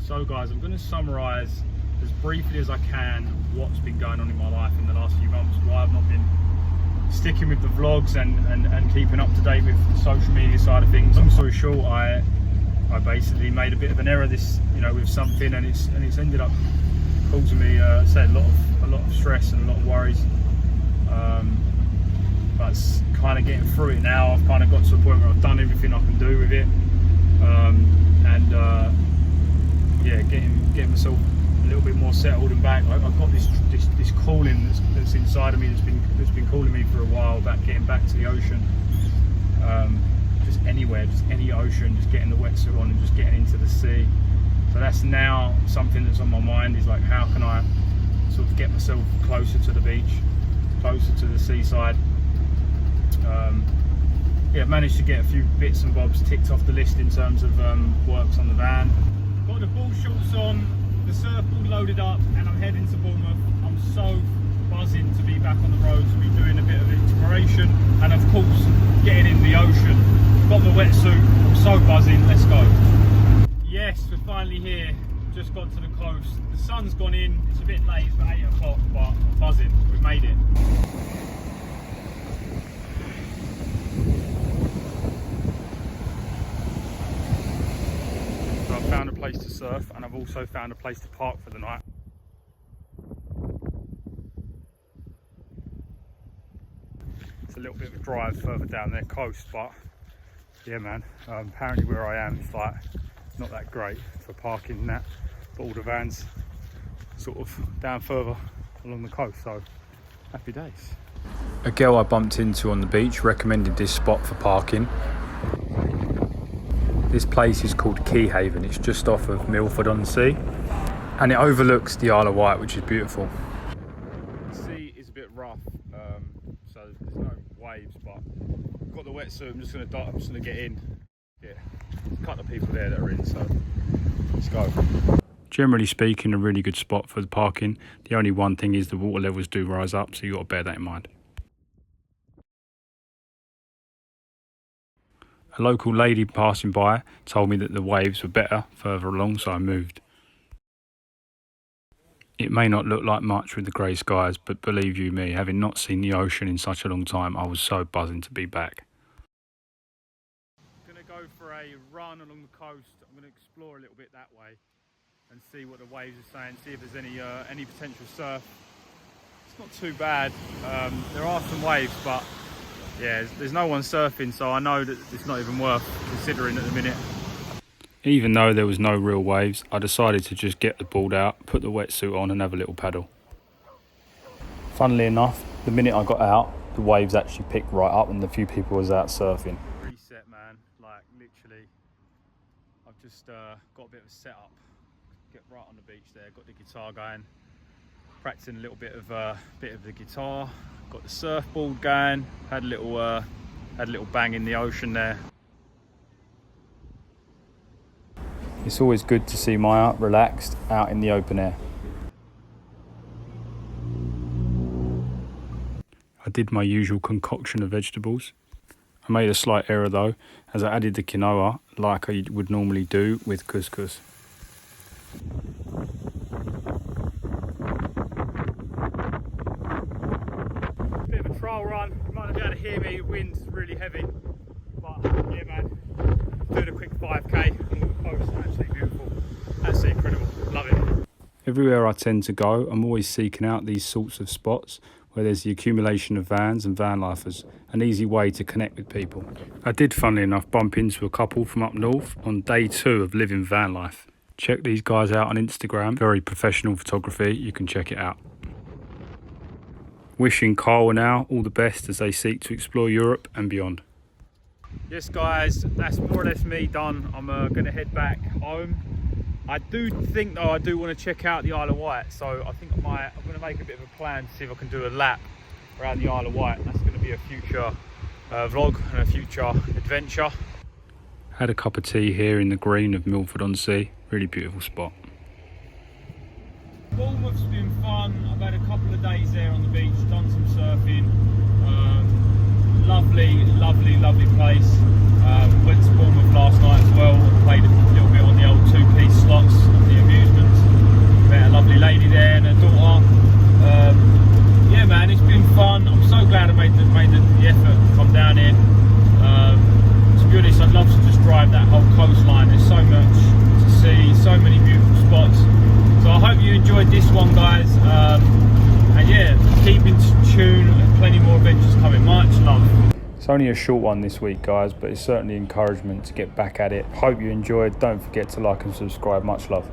So guys, I'm going to summarise as briefly as I can what's been going on in my life in the last few months, why I've not been sticking with the vlogs and keeping up to date with the social media side of things. Long story short, I basically made a bit of an error with something, and it's ended up causing me a lot of stress and a lot of worries. But it's kind of getting through it now. I've kind of got to a point where I've done everything I can do with it, yeah, getting myself a little bit more settled and back. I've got this calling that's inside of me that's been calling me for a while about getting back to the ocean. Just anywhere, just any ocean, just getting the wetsuit on and just getting into the sea. So that's now something that's on my mind, is like, how can I sort of get myself closer to the beach, closer to the seaside. Yeah, I've managed to get a few bits and bobs ticked off the list in terms of works on the van. Got the ball shorts on, the surfboard loaded up, and I'm heading to Bournemouth. I'm so buzzing to be back on the road, to be doing a bit of exploration, and of course getting in the ocean. Got the wetsuit, I'm so buzzing, let's go. Yes, we're finally here, just got to the coast. The sun's gone in, it's a bit late, it's about 8 o'clock, but I'm buzzing, we've made it. So I've found a place to surf, and I've also found a place to park for the night. It's a little bit of a drive further down their coast, but yeah man, apparently where I am it's like not that great for parking and that, but all the vans sort of down further along the coast, so happy days. A girl I bumped into on the beach recommended this spot for parking. This place is called Key Haven. It's just off of Milford-on-Sea, and it overlooks the Isle of Wight, which is beautiful. The sea is a bit rough, so there's no waves, but I've got the wetsuit. I'm just gonna get in. Yeah, there's a couple of people there that are in, so let's go. Generally speaking, a really good spot for the parking. The only one thing is the water levels do rise up, so you've got to bear that in mind. A local lady passing by told me that the waves were better further along, so I moved. It may not look like much with the grey skies, but believe you me, having not seen the ocean in such a long time, I was so buzzing to be back. I'm going to go for a run along the coast. I'm going to explore a little bit that way and see what the waves are saying, see if there's any potential surf. It's not too bad. There are some waves, but yeah, there's no one surfing, so I know that it's not even worth considering at the minute. Even though there was no real waves, I decided to just get the board out, put the wetsuit on and have a little paddle. Funnily enough, the minute I got out, the waves actually picked right up and a few people was out surfing. Reset man, like literally, I've just got a bit of a setup. Get right on the beach there, got the guitar going, practicing a little bit of the guitar, got the surfboard going, had a little bang in the ocean there. It's always good to see Maya relaxed out in the open air. I did my usual concoction of vegetables. I made a slight error though, as I added the quinoa like I would normally do with couscous. Bit of a trial run, you might not be able to hear me, the wind's really heavy, but yeah man, doing a quick 5k along the coast, absolutely beautiful, absolutely incredible, love it. Everywhere I tend to go, I'm always seeking out these sorts of spots where there's the accumulation of vans and van lifers, an easy way to connect with people. I did, funnily enough, bump into a couple from up north on day 2 of living van life. Check these guys out on Instagram, very professional photography, you can check it out. Wishing Carl and Al all the best as they seek to explore Europe and beyond. Yes guys, that's more or less me done. I'm going to head back home. I do think though I do want to check out the Isle of Wight, so I think I'm going to make a bit of a plan to see if I can do a lap around the Isle of Wight. That's going to be a future vlog and a future adventure. Had a cup of tea here in the green of Milford-on-Sea, really beautiful spot. Bournemouth's been fun. I've had a couple of days there on the beach, done some surfing. Lovely place. Went to Bournemouth last night as well. Played a little bit on the old 2-piece slots. describe that whole coastline. There's so much to see, so many beautiful spots. So I hope you enjoyed this one, guys. And yeah, keep in tune, plenty more adventures coming. Much love. It's only a short one this week, guys, but it's certainly encouragement to get back at it. Hope you enjoyed. Don't forget to like and subscribe. Much love.